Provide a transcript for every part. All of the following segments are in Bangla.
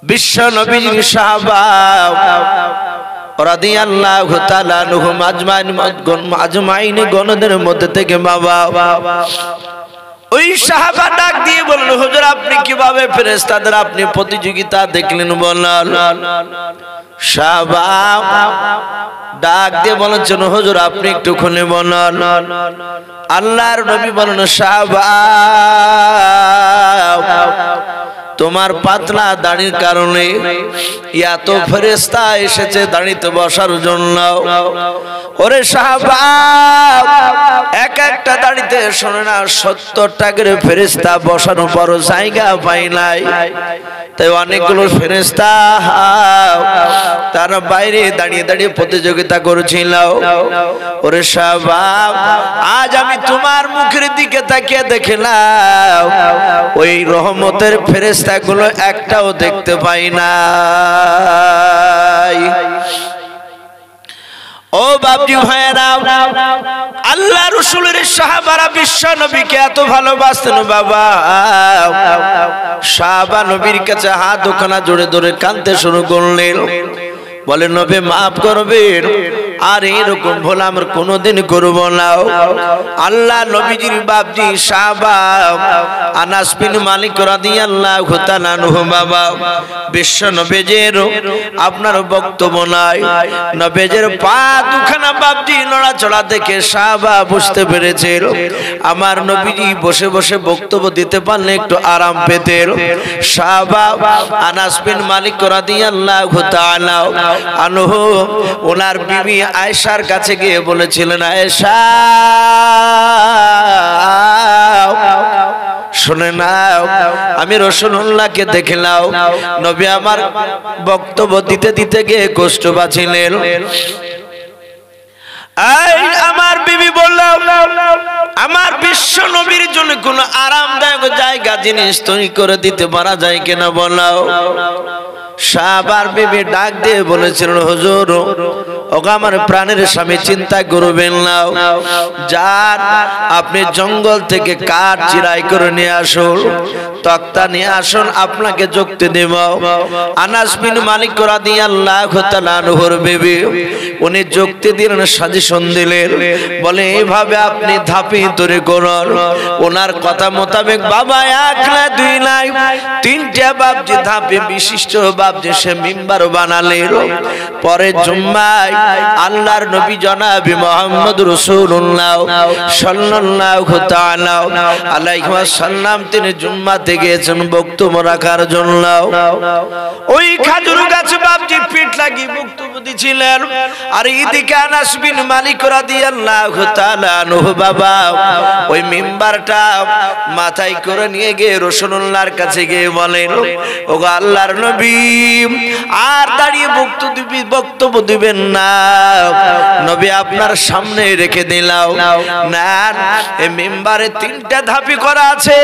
বিশ্ব নবীর সাহাবা রাদিয়াল্লাহু তাআলা আনহুম আজমাইন গণদের মধ্যে থেকে বাবা ওই সাহাবা ডাক দিয়ে বলল, হুজুর আপনি কিভাবে ফেরেশতাদের আপনি প্রতিযোগিতা দেখলেন বলেন। সাহাবা ডাক দিয়ে বলেন, হুজুর আপনি একটু খুলে বলেন। আল্লাহর নবী বলেন, সাহাবা তোমার পাতলা দাড়ির কারণে এত ফেরেশতা এসেছে দাড়িতে বসার জন্য। ওরে সাহাবা এক একটা দাড়িতে শোনে না 70টা করে ফেরেশতা বসানোর পর জায়গা পাই নাই, তাই অনেকগুলো ফেরেশতা তারা বাইরে দাঁড়িয়ে দাঁড়িয়ে প্রতিযোগিতা করেছিল। ওরে সাহাবা আজ আমি তোমার মুখের দিকে তাকিয়ে দেখলাম ওই রহমতের ফেরেশতাগুলো একটাও দেখতে পাই না। ও বাপজি ভাইরা, আল্লাহ রাসূলের সাহাবারা বিশ্ব নবীকে এত ভালোবাসতেন বাবা, সাহাবা নবীর কাছে হাত দুখানা জোড়ে ধরে কাঁদতে শুরু করলেন, বলেন নবী মাফ করবেন, আর এরকম ভুল আমরা কোনোদিন করব না। আল্লাহ নবীজির বাপজি সাহাবা আনাস বিন মালিক রাদিয়াল্লাহু তাআলা আনহু বাবা বিশ্ব নবীজির আপনার বক্তব্য নাই, নবীজির পা দুখানা বাপজি নড়াচড়া দেখে সাহাবা বুঝতে পেরেছে আমার নবীজি বসে বসে বক্তব্য দিতে পারলে একটু আরাম পেতেন। সাহাবা আনাস বিন মালিক রাদিয়াল্লাহু তাআলা আনহু ওনার বিবি আয়েশার কাছে গিয়ে বলেছিলেন, আয়েশা শুনে নাও, আমি রাসূলুল্লাহকে দেখলাম নবী আমার বক্তব্য দিতে দিতে গিয়ে কষ্ট পাচ্ছিলেন। আমার বিবি বলল, আমার বিশ্ব নবীর জন্য কোন আরামদায়ক জায়গা জিনিস তৈরি করে দিতে পারা যায় কিনা বলাও। সাহাবার বিবি ডাক দিয়ে বলেছিলেন, হুজুর ওগো আমার প্রাণের স্বামী চিন্তা করবেন না, যান আপনি জঙ্গল থেকে কাঠ চিরাই করে নিয়ে আসুন, তক্তা নিয়ে আসুন, আপনাকে যুক্তি দেব। আনাস বিন মালিক রাদিয়াল্লাহু তাআলা আনহুর বিবি উনি যুক্তি দিলেন, সাজেশন দিলেন, বলে এইভাবে আপনি ধাপি তৈরি করুন। ওনার কথা মোতাবেক বাবা এক না দুই নাই তিনটা বাপজি ধাপে বিশিষ্ট বাপজি সে মিম্বার বানালেন। পরে জুম্মায় আল্লাহর নবী জনাবে মুহাম্মদ রাসূলুল্লাহ সাল্লাল্লাহু তাআলা আলাইহি ওয়াসাল্লাম তিনি জুম্মাতে গিয়েছেন বক্তব্য রাখার জন্য। ওই খাজুর গাছ বাপজি পিঠ লাগিয়ে বক্তব্য দিছিলেন, আর এদিকে আনাস বিন মালিক রাদিয়াল্লাহু তাআলা আনহু বাবা ওই মিম্বারটা মাথায় করে নিয়ে গিয়ে রাসূলুল্লাহর কাছে গিয়ে বলেন, ওগো আল্লাহর নবী আর দাঁড়িয়ে বক্তব্য দিবেন না, নবী আপনার সামনে রেখে দিলাম না, এই মিম্বারে তিনটা ধাপি করা আছে,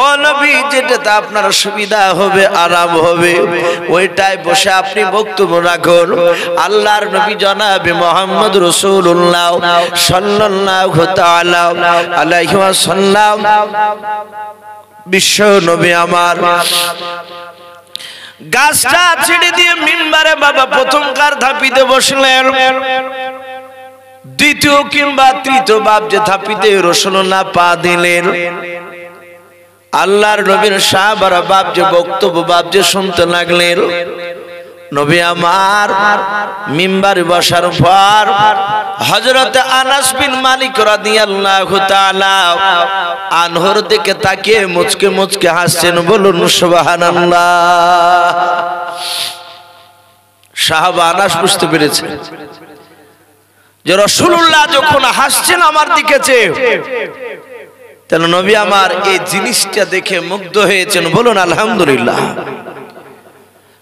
ও নবী যেটাতে আপনার সুবিধা হবে আরাম হবে ওইটাই বসে আপনি বক্তব্য রাখুন। আল্লাহর নবী জনাবে মুহাম্মদ রাসূলুল্লাহ সাল্লাল্লাহু তাআলা আলাইহি ওয়াসাল্লাম বিশ্ব নবী আমার গাছটা ছেড়ে দিয়ে মিম্বারে বাবা প্রথমকার ধাপিতে বসলেন, দ্বিতীয় কিংবা তৃতীয় বাপ যে ধাপিতে রাসূলুল্লাহ পা দিলেন। আল্লাহর নবীর সাহাবারা বাপ যে বক্তব্য বাপ যে শুনতে লাগলেন। নবী আমার মিম্বারে বসার পর হযরত আনাস বিন মালিক রাদিয়াল্লাহু তাআলা আনহুর দিকে তাকিয়ে মুচকে মুচকে হাসছেন, বলুন সুবহানাল্লাহ। সাহাবা আনাস বুঝতে পেরেছে যে রাসূলুল্লাহ যখন হাসছেন আমার দিকে চেয়ে, তাহলে নবী আমার এই জিনিসটা দেখে মুগ্ধ হয়েছেন, বলুন আলহামদুলিল্লাহ।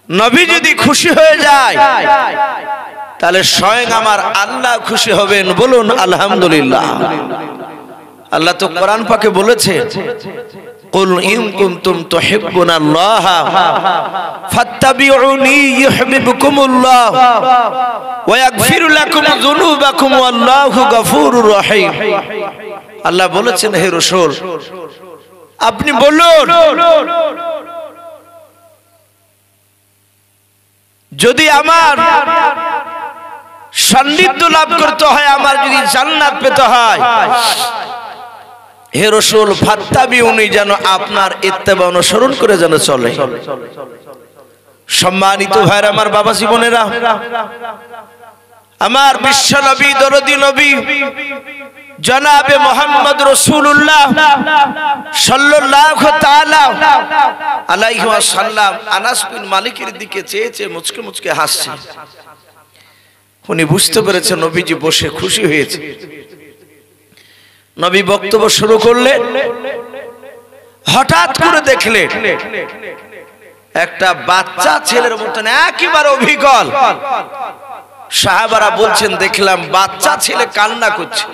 নবী যদি খুশি হয়ে যায় তাহলে স্বয়ং আমার আল্লাহ খুশি হবেন, বলুন আলহামদুলিল্লাহ। আল্লাহ তো কোরআন পাকে বলেছে, কুল ইন কুনতুম তুহিব্বুনাল্লাহ ফাত্তাবিউনি ইউহিব্বুকুমুল্লাহ ওয়া ইয়াগফির লাকুম যুনুবাকুম ওয়াল্লাহু গফুরুর রহিম। আল্লাহ বলেছেন, হে রাসূল আপনি বলুন যদি আমার সান্নিধ্য লাভ করতে হয়, আমার যদি জান্নাত পেতে হয়, হে রাসূল ফাত্তাবিউনি, যেন আপনার ইত্তেবা অনুসরণ করে যেন চলে। সম্মানিত ভাইরা আমার, বাবা জীবনেরা, আমার বিশ্ব নবী দরদি নবী জনাবে মুহাম্মদ রাসূলুল্লাহ সাল্লাল্লাহু তাআলা আলাইহি ওয়াসাল্লাম আনাস বিন মালিকের দিকে চেয়ে চেয়ে মুচকে মুচকে হাসছে। উনি বুঝতে পেরেছেন নবীজি বসে খুশি হয়েছে। নবী বক্তব্য শুরু করলেন। হঠাৎ করে দেখলেন একটা বাচ্চা ছেলের মতন একেবারে অবিকল। সাহাবারা বলছেন, দেখলাম বাচ্চা ছেলে কান্না করছে।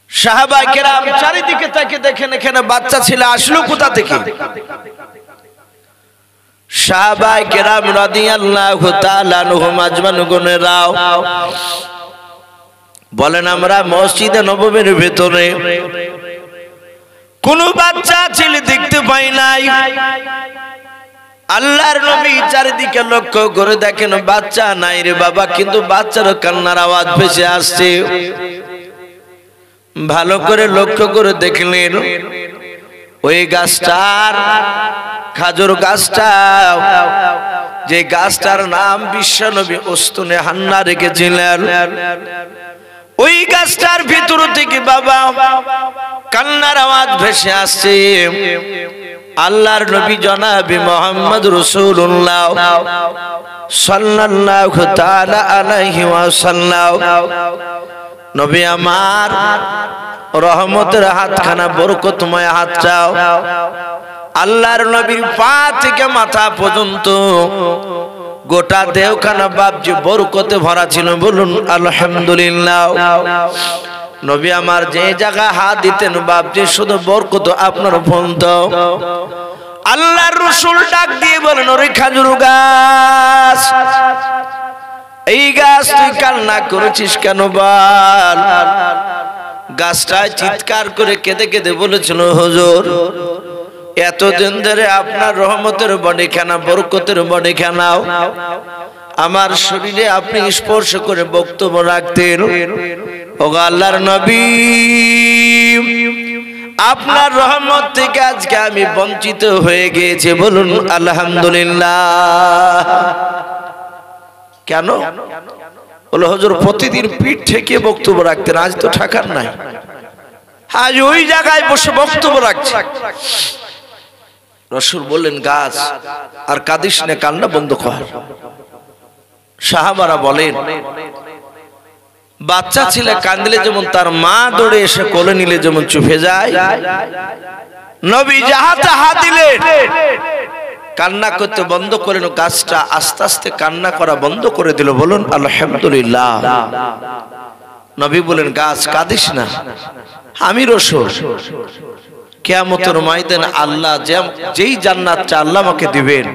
সাহাবায়ে কেরাম চারিদিকে তাকিয়ে দেখেন এখানে বাচ্চা ছেলে আসলো কোথা থেকে। সাহাবায়ে কেরাম রাদিয়াল্লাহু তাআলা আনহুম আজমানুগণেরা বলেন, আমরা মসজিদে নববীর ভেতরে কোন বাচ্চা ছেলে দেখতে পাই নাই। আল্লাহর নবী চারিদিকে লক্ষ্য করে দেখেন বাচ্চা নাই রে বাবা, কিন্তু বাচ্চার কান্নার আওয়াজ ভেসে আসছে। ভালো করে লক্ষ্য করে দেখলেন ওই গাছটার, খাজুর গাছটা, যে গাছটার নাম বিশ্বনবী উস্তুনে হান্না রেখেছিলেন, ওই গাছটার ভিতর থেকে বাবা কান্নার আওয়াজ ভেসে আসছে। আল্লাহর নবী জনাবে মুহাম্মদ রাসূলুল্লাহ সাল্লাল্লাহু তাআলা আলাইহি ওয়াসাল্লাম, নবী আমার রহমতের হাতখানা, বরকতময় হাতটাও আল্লাহর নবীর পা থেকে মাথা পর্যন্ত গোটা দেহখানা বাপজি বরকতে ভরা ছিল। বলুন আলহামদুলিল্লাহ। নবী আমার যে জায়গা হাত দিতেন বাপজি শুধু বরকত আপনার ফন্ত। আল্লাহর রাসূল ডাক দিয়ে বলেন, ওরে খাজুর গাছ, এই গাছ তুই কান্না করেছিস কেন বল? গাছটা চিৎকার করে কেঁদে কেঁদে বলেছিল, হুজুর এতদিন ধরে আপনার রহমতের বডিখানা, বরকতের বডিখানাও আমার শরীরে আপনি স্পর্শ করে বক্তব্য রাখতেন। ওগো আল্লাহর নবী, আপনার রহমত থেকে আজকে আমি বঞ্চিত হয়ে গিয়েছি। বলুন আলহামদুলিল্লাহ। কেন? বলে হুজুর প্রতিদিন পিঠ থেকে বক্তব্য রাখতেন, আজ তো ঠাকার নাই, আজ ওই জায়গায় বসে বক্তব্য রাখছে। রাসূল বললেন, গাছ আর কাঁদিস না, কান্না বন্ধ কর। সাহাবারা বলেন, বাচ্চা ছেলে কাঁদলে যেমন তার মা দৌড়ে এসে কোলে নিলে যেমন চুপে যায়, নবী যাহাতে হাত দিলেন কান্না করতে বন্ধ করলেন। গাছটা আস্তে আস্তে কান্না করা বন্ধ করে দিল। বলুন আলহামদুলিল্লাহ। নবী বলেন, গাছ কাঁদিস না, আমি রাসূল কিয়ামতের ময়দানে আল্লাহ যেই জান্নাতটা আল্লাহ আমাকে দিবেন,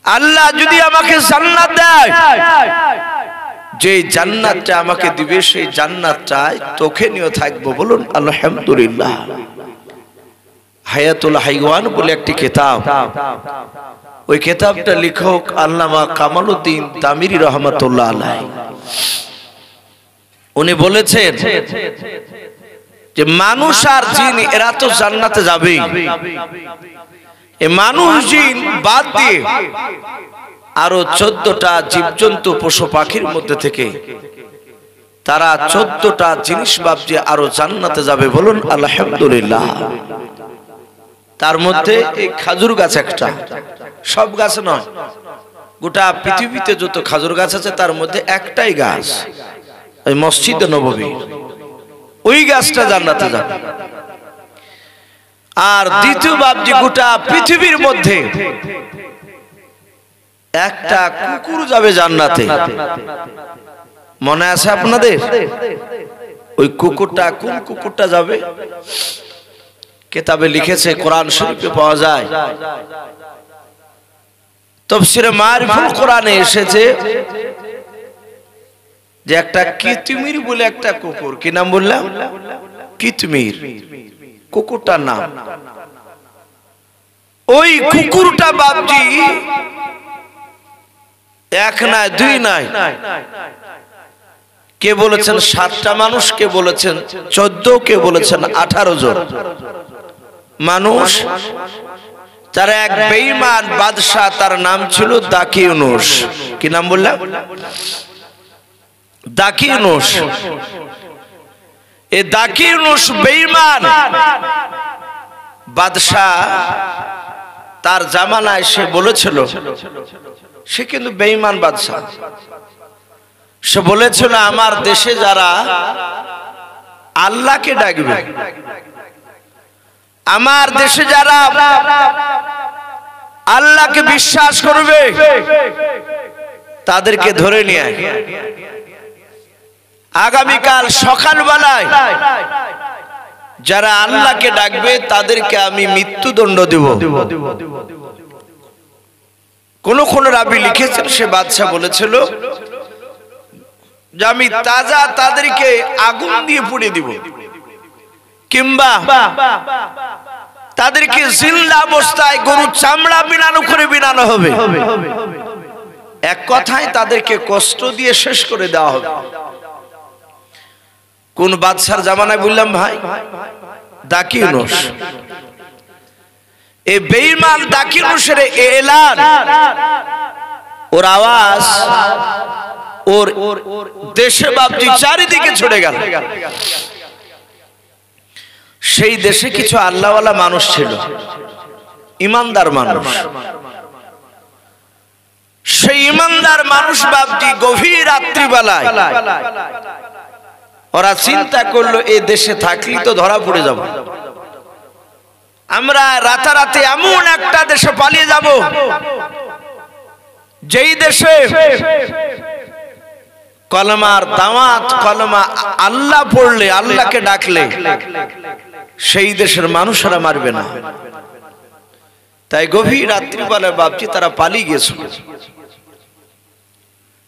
আল্লাহ যদি আমাকে জান্নাত দেয়, যেই জান্নাতটা আমাকে দিবে সেই জান্নাতটায় তোকে নিয়ে থাকবো। বলুন আলহামদুলিল্লাহ। হায়াতুল হাইওয়ান বলে একটি কিতাব, ওই কিতাবটা লেখক আল্লামা কামালউদ্দিন তামিরি রহমাতুল্লাহ আলাইহি। উনি বলেছেন যে মানুষ আর জিন এরা তো জান্নাতে যাবেই, এই মানুষ জিন বাদ দিয়ে আরো 14টা জীবজন্তু পশু পাখির মধ্যে থেকে তারা 14টা জিনিস বাবজি আরো জান্নাতে যাবে। বলুন আলহামদুলিল্লাহ। তার মধ্যে এই খাজুর গাছ একটা, সব গাছ নয়, গোটা পৃথিবীতে যত খাজুর গাছ আছে তার মধ্যে একটাই গাছ ওই মসজিদে নববী, ওই গাছটা জান্নাতে যাবে। আর দ্বিতীয় বাবজি গোটা পৃথিবীর মধ্যে একটা কুকুর যাবে জান্নাতে। মনে আছে আপনাদের? ওই কুকুরটা কোন কুকুরটা যাবে? কিতাবে লিখেছে, কোরআন শরীফে পাওয়া যায়, তাফসীরে মারিফুল কোরআনে এসেছে যে একটা কিতমির বলে একটা কুকুর। কি নাম বললাম? কিতমির কুকুরটার নাম। ওই কুকুরটা বাপজি এক নয় দুই নয়, কে বলেছেন 7টা মানুষ, কে বলেছেন 14, কে বলেছেন 18 জন মানুষ। তার এক বেঈমান বাদশা, তার নাম ছিল দাকিউনুস। কি নাম বললাম? দাকিউনুস। এই দাকিউনুস বেঈমান বাদশা, তার জামানায় সে বলেছিল, সে কিন্তু বেঈমান বাদশা, সে বলেছিল আমার দেশে যারা আল্লাহকে ডাকবে, আমার দেশে যারা আল্লাহকে বিশ্বাস করবে, তাদেরকে ধরে নিয়ে আগামীকাল সকালবেলায় যারা আল্লাহকে ডাকবে তাদেরকে আমি মৃত্যুদণ্ড দেব। কোন কোন রাবি লিখেছেন সে বাদশা বলেছিল যে আমি তাজা তাদেরকে আগুন দিয়ে পুড়িয়ে দিব, কিংবা তাদেরকে জিন্দা অবস্থায় গরুর চামড়া বিনানো করে বিনানো হবে। এক কথায় তাদেরকে কষ্ট দিয়ে শেষ করে দেওয়া হবে। কোন বাদশার জামানায় বললাম ভাই? দাকিউনুস। এই বেঈমান দাকিউনুসের এলান, ওর আওয়াজ ওর দেশে বাপজি চারিদিকে ছড়ে গেল। সেই দেশে কিছু আল্লাহওয়ালা মানুষ ছিল, ইমানদার মানুষ। সেই ইমানদার মানুষ বাপজি গভীর রাত্রিবেলায় ওরা চিন্তা করলো এই দেশে থাকলে তো ধরা পড়ে যাব, আমরা রাতারাতি এমন একটা দেশে পালিয়ে যাব যেই দেশে কলমার দাওয়াত, কলমা আল্লাহ পড়লে, আল্লাহকে ডাকলে সেই দেশের মানুষরা মারবে না। তাই গভীর রাত্রিবেলায় বাপজি তারা পালিয়ে গেছিল।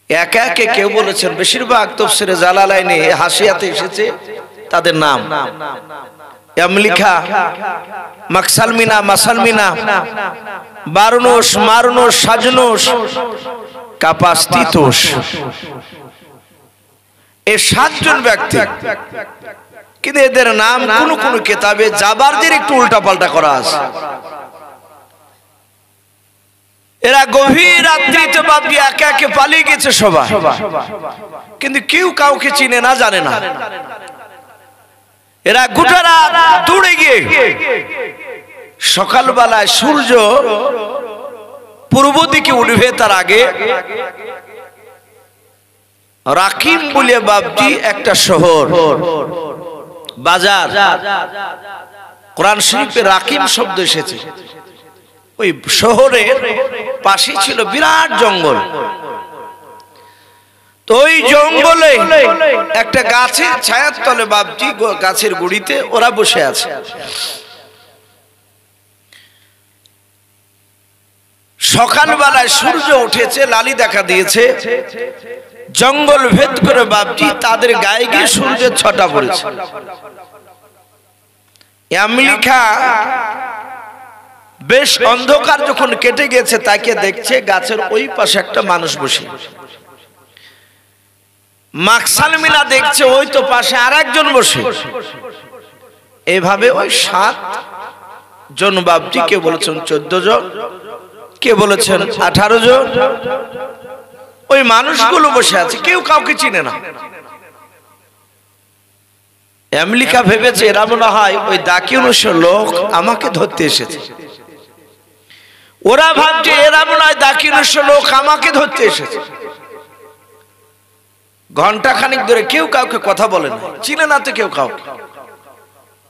একে একে কেউ বলেছেন, বেশিরভাগ তাফসীরে জালালাইনে হাসিয়াতে এসেছে তাদের নাম, ইয়ামলিখা, মাকসালমিনা, মাসালমিনা, বারনুস, মারনুস, সাজনুস, কাপাস্তিতুস। এই 7 জন ব্যক্তি, কিন্তু এদের নাম কোন কোন কিতাবে জাবারদের একটু উল্টা পাল্টা করা আছে। এরা গভীর রাত্রিতে বাপজি একে একে পালিয়ে গেছে সবাই, কিন্তু কেউ কাউকে চিনে না, জানে না। এরা গোটা রাত দৌড়ে গিয়ে সকালবেলায় সূর্য পূর্ব দিকে উঠবে তার আগে রাকিম বলে বাপজি একটা শহর, বাজার, কোরআন শরীফে রাকিম শব্দ এসেছে। ওই শহরের পাশে ছিল বিরাট জঙ্গল। তো ওই জঙ্গলে একটা গাছের ছায়ার তলে বাপজি, গাছের গুড়িতে ওরা বসে আছে। সকালবেলায় সূর্য উঠেছে, লালি দেখা দিয়েছে, জঙ্গল ভেদ করে বাপজি তাদের গায়ে গিয়ে সূর্যের ছটা পড়েছে। আমেরিকা বেশ অন্ধকার যখন কেটে গেছে, তাকে দেখছে গাছের ওই পাশে একটা মানুষ বসে। মাকসালমিনা দেখছে ওই তো পাশে আরেকজন বসে। এভাবে ওই 7 জন বাপজি, কে বলেছেন 14 জন, কে বলেছেন 18 জন, ওই মানুষগুলো বসে আছে, কেউ কাউকে চিনে না। আমেরিকা ভেবেছে এরা মনে হয় ওই দাকিউনুসের লোক আমাকে ধরতে এসেছে। ওরা ভাবছে এরা মনে হয় দাকিউনুসের লোক আমাকে ধরতে এসেছে। ঘন্টা খানিক ধরে কেউ কাউকে কথা বলে না, চিনে না তো কেউ কাউকে।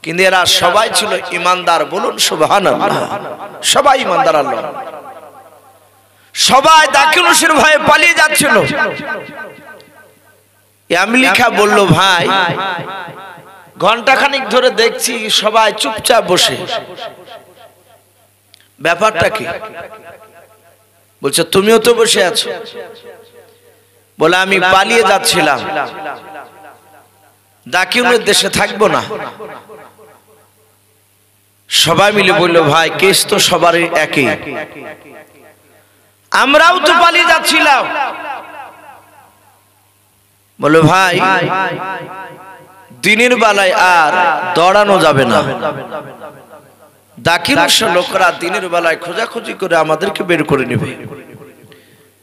কিন্তু এরা সবাই ছিল ইমানদার, বলুন সুবহানাল্লাহ। সবাই ইমানদার আল্লাহ। সবাই দাকিউনুসের ভয়ে পালিয়ে যাচ্ছিল। আমেরিকা বলল, ভাই ঘন্টা খানিক ধরে দেখছি সবাই চুপচাপ বসে, ব্যাপারটা কি? বলছে তুমিও তো বসে আছো। বলে আমি পালিয়ে যাচ্ছিলাম, দাকিউনের দেশে থাকবো না। সবাই মিলে বলল ভাই কেস তো সবারই একই, আমরাও তো পালিয়ে যাচ্ছিলাম। বলে ভাই দিনের বেলায় আর দৌড়ানো যাবে না, দাকির লোকরা দিনের বেলায় খোঁজাখুঁজি করে আমাদেরকে বের করে নেবে।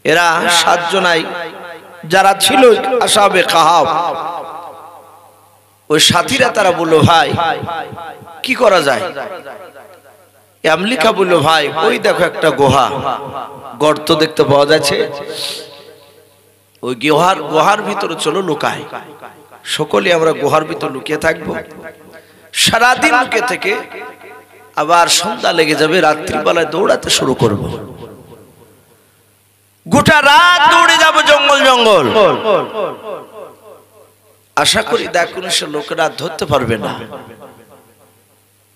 এরা 7 জনাই যারা ছিল আসহাবে কাহাফ, ওই সাথীরা তারা বলল ভাই কি করা যায়? আমলিকা বলল ভাই ওই দেখো একটা গুহা, গর্ত দেখতে পাওয়া যাচ্ছে, ওই গুহার ভিতরে চলো লুকাই। সকলে আমরা গুহার ভিতর লুকিয়ে থাকবো, সারাদিন লুকে থেকে আবার সন্ধ্যা লেগে যাবে, রাত্রিবেলায় দৌড়াতে শুরু করব, গোটা রাত দৌড়ে যাব জঙ্গল জঙ্গল। আশা করি দাকুনিশের লোকেরা ধরতে পারবে না।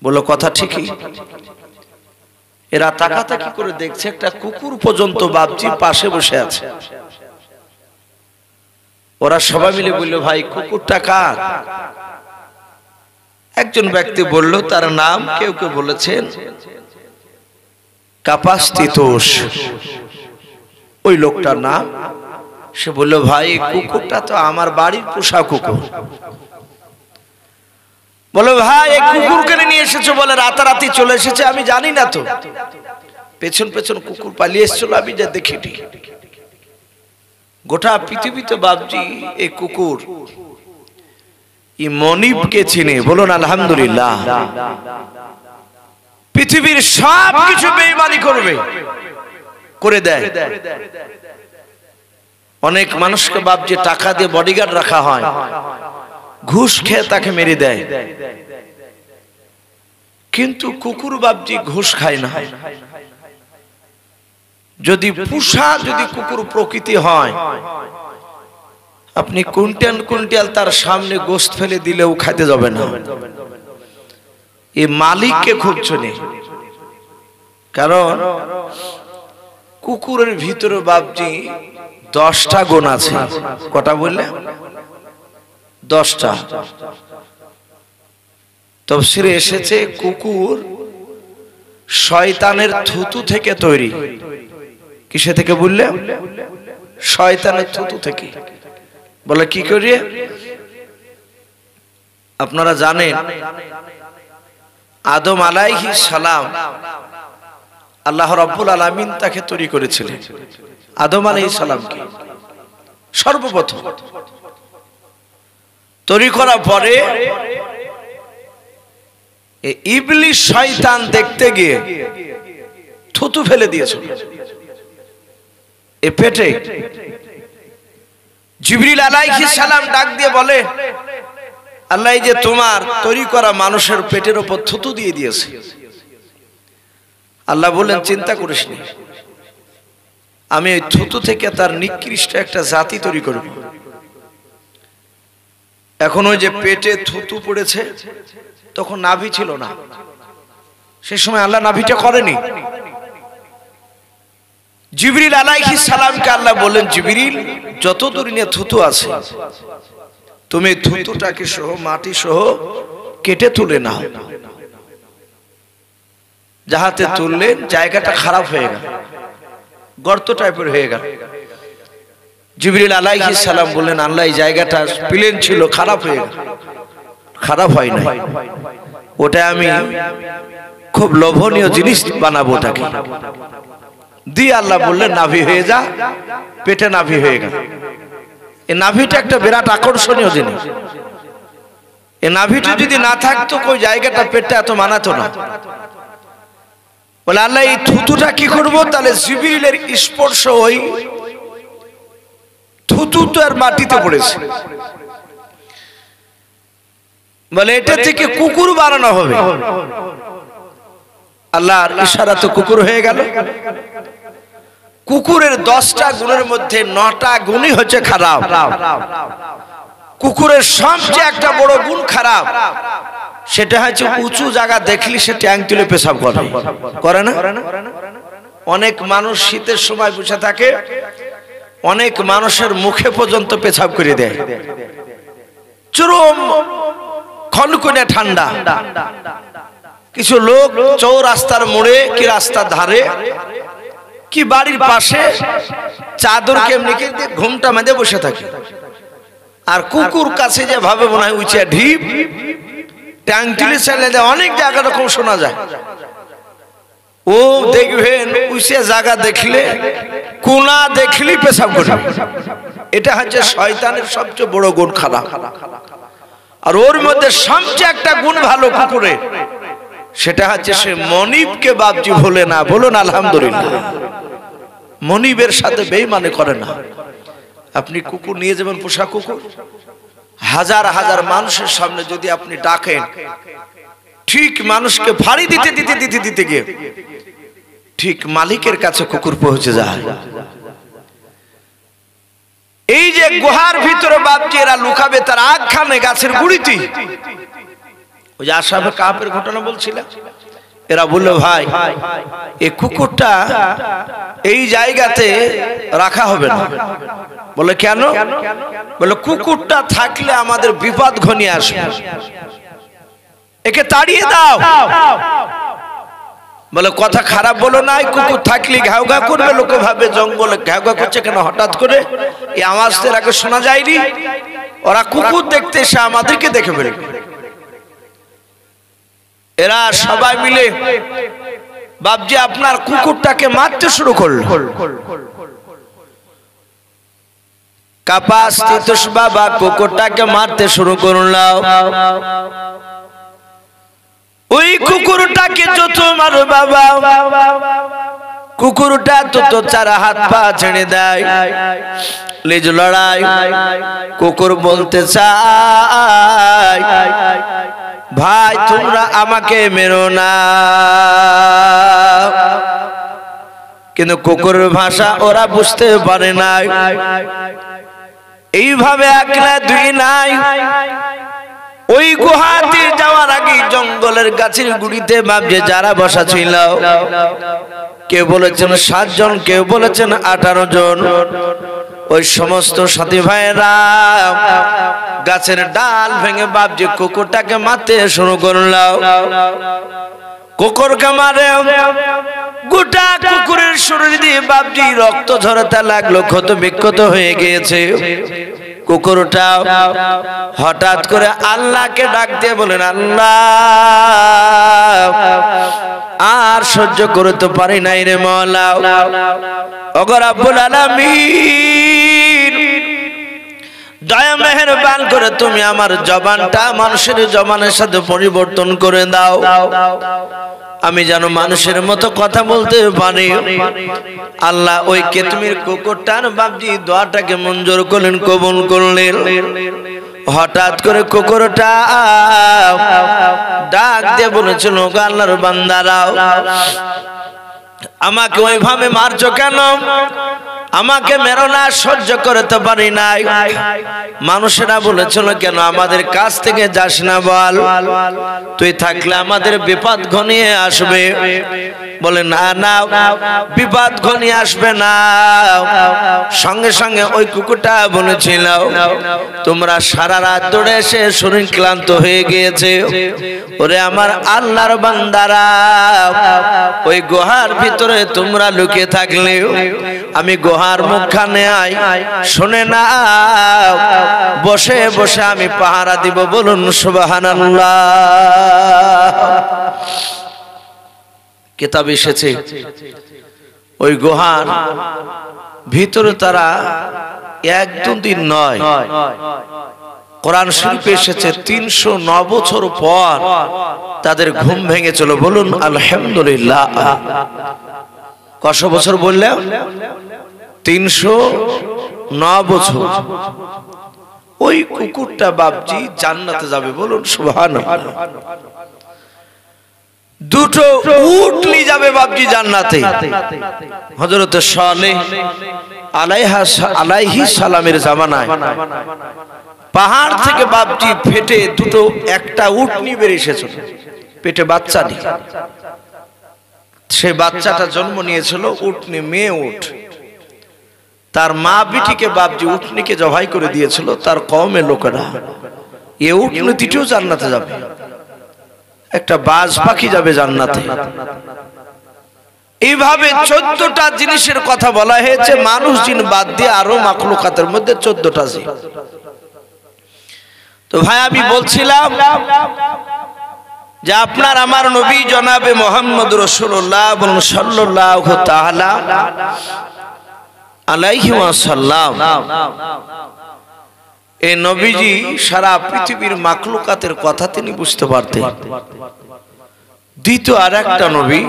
বলো কথা ঠিকই। এরা তাকাতাকি করে দেখছে, একটা কুকুর পর্যন্ত বাপজির পাশে বসে আছে। ওরা সবাই মিলে বলল ভাই কুকুরটা কার? একজন ব্যক্তি বলল তার নাম, কেউ কেউ বলেছেন কাপাসতিতোষ, ওই লোকটার নাম। সে বলল ভাই কুকুরটা তো আমার বাড়ির পোষা কুকুর। বলো ভাই এই কুকুর কেন নিয়ে এসেছো? বলে রাতারাতি চলে এসেছে, আমি জানি না তো, পেছন পেছন কুকুর পালিয়ে এসেছিল, আমি যা দেখিনি। গোটা পৃথিবীতে বাপজি এই কুকুর মনিবকে চিনে, বলুন আলহামদুলিল্লাহ। পৃথিবীর সব কিছু বেঈমানি করবে, করে দেয়। অনেক মানুষকে বাপজি টাকা দিয়ে বডিগার্ড রাখা হয়, ঘুষ খেয়ে তাকে মেরে দেয়। কিন্তু কুকুর বাপজি ঘুষ খায় না। যদি পোষা যদি কুকুর প্রকৃতি হয়, আপনি কুইন্টাল কুইন্টাল তার সামনে গোশত ফেলে দিলেও খাইতে যাবে না। এই মালিককে খুব চেনে, কারণ কুকুরের ভিতরে বাপজি 10টা গুণ আছে। কটা বললে? 10টা। তাফসীরে এসেছে কুকুর শয়তানের থুতু থেকে তৈরি। কিসে থেকে বললে? শয়তানের থুতু থেকে। বলে কি করে? আপনারা জানেন আদম আলাইহিস সালাম, আল্লাহ রাব্বুল আলামিন তাকে তৈরি করেছিলেন। আদম আলাইহিস সালামকে সর্বপ্রথম তৈরি করার পরে ইবলিস শয়তান দেখতে গিয়ে থুতু ফেলে দিয়েছিল এ পেটে। জিবরিল আলাইহিস সালাম ডাক দিয়ে বলে, আল্লাহ এই যে তোমার তৈরি করা মানুষের পেটের উপর থুতু দিয়ে দিয়েছে। আল্লাহ বললেন চিন্তা করিস না, আমি ওই থুতু থেকে তার নিকৃষ্ট একটা জাতি তৈরি করব। এখন ওই যে পেটে থুতু পড়েছে, তখন নাভি ছিল না, সে সময় আল্লাহ নাভিটা করেনি। জিবরিল আলাইহিস সালামকে আল্লাহ বললেন, জিবরিল যত দূর নিয়ে থুতু আছে তুমি থুতুটাকে সহ মাটি সহ কেটে তুলে নাও। যাহাতে তুললেন জায়গাটা খারাপ হয়ে গেল, গর্ত টাইপের হয়ে গেল। জিবরিল আলাইহিস সালাম বললেন, আল্লাহ এই জায়গাটা প্লেন ছিল, খারাপ হয়ে গেল। খারাপ হয় না, ওটা আমি খুব লোভনীয় জিনিস বানাবো ওটাকে দিয়ে। আল্লাহ বললেন নাভি হয়ে যা, পেটে নাভি হয়ে গেল। এই নাভিটা একটা বিরাট আকর্ষণীয় জিনিস। এই নাভিটা যদি না থাকতো ওই জায়গাটা পেটটা এত মানাতো না। বলে আল্লাহ এই থুতুটা কি করবো? তাহলে জিবরিলের স্পর্শ ওই থুতু তো আর মাটিতে পড়েছে, বলে এটা থেকে কুকুর বানানো হবে। আল্লাহর ইশারাতে কুকুর হয়ে গেল। কুকুরের 10টা গুণের মধ্যে 9টা গুণই হচ্ছে খারাপ। কুকুরের সবচেয়ে একটা বড় গুণ খারাপ, সেটা হচ্ছে উঁচু জায়গা দেখলি সে ট্যাং তুলে পেশাব করে না? অনেক মানুষ শীতের সময় বসে থাকে, অনেক মানুষের মুখে পর্যন্ত পেশাব করে দেয়। চরম খনকনে ঠান্ডা, কিছু লোক চৌরাস্তার মোড়ে কি রাস্তার ধারে কি বাড়ির পাশে চাদর কেমনি ঘুমটা মেঁধে বসে থাকে, আর কুকুর কাছে যে ভাবে মনে হয় উঁচে ঢিপ ট্যাঙ্কিলে ছেলে দেয়, অনেক জায়গা রকম শোনা যায়। ও দেখবেন উঁচে জায়গা দেখলে কোনা দেখলি পেশাব করে, এটা হচ্ছে শয়তানের সবচেয়ে বড় গুণ খারাপ। আর ওর মধ্যে সবচেয়ে একটা গুণ ভালো কুকুরে, সেটা হচ্ছে সে মনিবকে বাপজি ভোলে না। বলুন আলহামদুলিল্লাহ। মনিবের সাথে বেঈমানি করে না। আপনি কুকুর নিয়ে যাবেন, পোষা কুকুর, হাজার হাজার মানুষের সামনে যদি আপনি ডাকেন, ঠিক মানুষকে ফাড়ি দিতে দিতে দিতে দিতে গিয়ে ঠিক মালিকের কাছে কুকুর পৌঁছে যায়। এই যে গুহার ভিতরে বাপজি এরা লুকাবে তার আগখানে গাছের গুড়িতে, ওই যে আশাবে কাপের ঘটনা বলছিলাম, এরা বললো ভাই এই কুকুরটা এই জায়গাতে রাখা হবে না। বলে কেন? বলে কুকুরটা থাকলে আমাদের বিপদ ঘনিয়ে আসবে, একে তাড়িয়ে দাও। বলে কথা খারাপ বলো না, কুকুর থাকলে ঘাউ ঘা করবে, লোকে ভাবে জঙ্গলে ঘাউ ঘা করছে কেন হঠাৎ করে, এই আওয়াজের আগে শোনা যায়নি। ওরা কুকুর দেখতে এসে আমাদেরকে দেখে ফেলে। এরা সবাই মিলে বাপজি আপনার কুকুরটাকে মারতে শুরু করলো। কাপাস তিতুস বাবা কুকুরটাকে মারতে শুরু করলো। ওই কুকুরটাকে যত মারো বাবা, কুকুরটা তত চারা হাত পা ছেড়ে দেয়, লেজ লড়াই। কুকুর বলতে চায় ভাই তোমরা আমাকে মেরো না, কিন্তু কুকুরের ভাষা ওরা বুঝতে পারে না। এইভাবে এক না দুই নাই, ওই গুহাতে যাওয়ার আগে জঙ্গলের গাছের গুড়িতে ভাবছে যারা বসা ছিল, কেউ বলেছেন 7 জন, কেউ বলেছেন 18 জন। ওই সমস্ত সাথী ভাইরা গাছের ডাল ভেঙে ভাবছে কুকুরটাকে মারতে শুরু করলো। কুকুরকে মারে, গোটা কুকুরের শরীর দিয়ে বাপজি রক্ত ঝরতে লাগলো, ক্ষত বিক্ষত হয়ে গিয়েছে। কুকুরটা হঠাৎ করে আল্লাহকে ডাক দিয়ে বলেন আল্লাহ আর সহ্য করতে পারি নাই রে মওলা, ওগো রব্বুল আলামিন দয়া মেহেরবান করে তুমি আমার জবানটা মানুষের জবানের সাথে পরিবর্তন করে দাও, আমি যেন মানুষের মতো কথা বলতে পারি। আল্লাহ ওই কেতমির কুকুরটার বাপজি দোয়াটাকে মঞ্জুর করলেন, কবুল করলেন। হঠাৎ করে কুকুরটা ডাক দিয়ে বলেছিল গো আল্লাহর বান্দারাও, আমাকে ওইভাবে মারছো কেন? আমাকে মেরো না, সহ্য করতে পারি নাই। মানুষেরা বলেছিল কেন আমাদের কাছ থেকে যাস না, বল তুই থাকলে আমাদের বিপদ ঘনিয়ে আসবে। বলে না না বিপদ ঘনিয়ে আসবে না। সঙ্গে সঙ্গে ওই কুকুরটা বলেছিল তোমরা সারা রাত দৌড়ে এসে শরীর ক্লান্ত হয়ে গিয়েছে, ওরে আমার আল্লাহর বান্দারা ওই গুহার ভিতরে তোমরা লুকিয়ে থাকলে আমি গুহার মুখখানে আই, শুনে না বসে বসে আমি পাহারা দিব। বলুন সুবহানাল্লাহ। কিতাব এসেছে ওই গুহার ভিতরে তারা 1-2 দিন নয়, কোরআন শরীফে এসেছে 309 বছর পর তাদের ঘুম ভেঙেছিল। বলুন আলহামদুলিল্লাহ। কত বছর বললাম? 309 বছর। ওই কুকুরটা বাপজি জান্নাতে যাবে। বলুন সুবহানাল্লাহ। 2টো উট নিয়ে যাবে বাপজি জান্নাতে। হযরত সালেহ আলাইহিস সালামের জামানায় পাহাড় থেকে বাপজি ফেটে একটা উট নিয়ে বেরিয়ে এসেছিল, পেটে বাচ্চা নিয়ে। সে বাচ্চাটা জন্ম নিয়েছিল উটনি, মেয়ে উট। তার মা বিটিকে বাপজি উটনিকে জবাই করে দিয়েছিল তার কওমের লোকেরা। এ উটনি তিটিও জান্নাতে যাবে। একটা বাজ পাখি যাবে জান্নাতে। এইভাবে 14টা জিনিসের কথা বলা হয়েছে, মানুষ জিন বাদ দিয়ে আরো মাখলুকাতের মধ্যে 14টা জিন। তো ভাই আমি বলছিলাম যে আপনার আমার নবী জনাবে মুহাম্মদ রাসূলুল্লাহ সাল্লাল্লাহু তাআলা আলাইহি ওয়াসাল্লাম, এই নবীজি সারা পৃথিবীর মাখলুকাতের কথা তিনি বুঝতে পারতেন। দ্বিতীয় আর একটা নবী,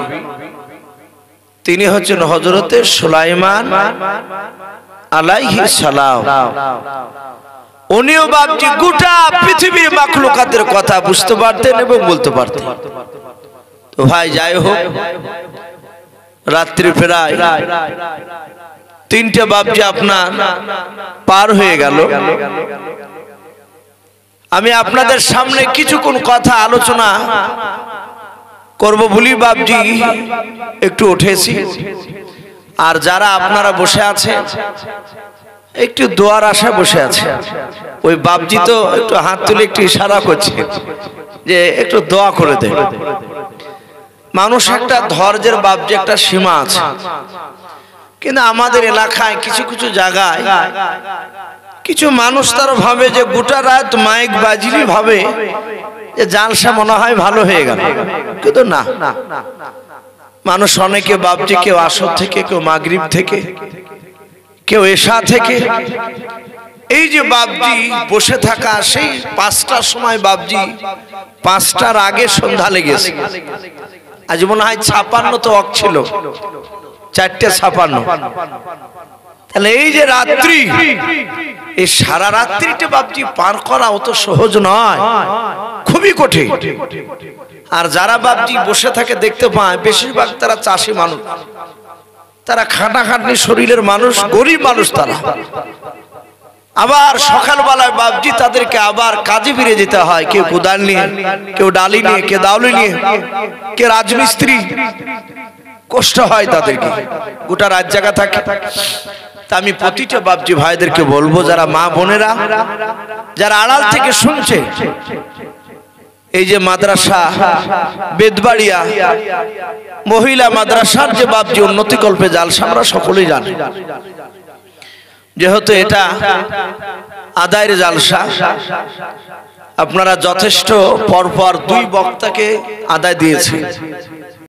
তিনি হচ্ছেন হযরতে সুলাইমান আলাইহিস সালাম। উনিও বাপজি গোটা পৃথিবীর মাখলুকাতের কথা বুঝতে পারতেন এবং বলতে পারতেন। তো ভাই যাই হোক, রাত্রি প্রায় 3টে বাপজি আপনার পার হয়ে গেল। আমি আপনাদের সামনে কিছুক্ষণ কথা আলোচনা করব বলি বাপজি একটু উঠেছি। আর যারা আপনারা বসে আছেন একটু দোয়ার আশায় বসে আছে, ওই বাপজি তো একটু হাত তুলে একটু ইশারা করছে যে একটু দোয়া করে দেন। মানুষ একটা ধৈর্যের বাপজি একটা সীমা আছে, কিন্তু আমাদের এলাকায় কিছু কিছু জায়গায় কিছু মানুষ তারা ভাবে যে গোটা রাত মাইক বাজিলি ভাবে যে জালসা মনে হয় ভালো হয়ে গেল, কিন্তু না। মানুষ অনেকে বাপজি, কেউ আসর থেকে, কেউ মাগরিব থেকে, কেউ এশা থেকে, এই যে বাপজি বসে থাকা, সেই 5টার সময় বাপজি 5টার আগে সন্ধ্যা লেগেছে। আজ মনে হয় 56 তো অক ছিল, 4:56। তাহলে এই যে রাত্রি, এই সারা রাত্রিটা বাপজি পার করা অত সহজ নয়, খুবই কঠিন। আর যারা বাপজি বসে থাকে দেখতে পায় বেশিরভাগ তারা চাষী মানুষ, তারা খাটাখাটনি শরীরের মানুষ, গরিব মানুষ তারা। আবার সকালবেলায় বাপজি তাদেরকে আবার কাজে ফিরে যেতে হয়, কেউ কোদাল নিয়ে, কেউ ডালি নিয়ে, কেউ দাউলি নিয়ে, কে রাজমিস্ত্রি। কষ্ট হয় তাদেরকে, গোটা রাত জায়গা থাকে। তা আমি প্রতিটা বাপজি ভাইদেরকে বলবো, যারা মা বোনেরা যারা আড়াল থেকে শুনছে, এই যে মাদ্রাসা বেদবাড়িয়া মহিলা মাদ্রাসার যে বাপজি উন্নতি কল্পে জালসা আমরা সকলেই জানি, যেহেতু এটা আদায়ের জালসা, আপনারা যথেষ্ট পরপর 2 বক্তাকে আদায় দিয়েছে।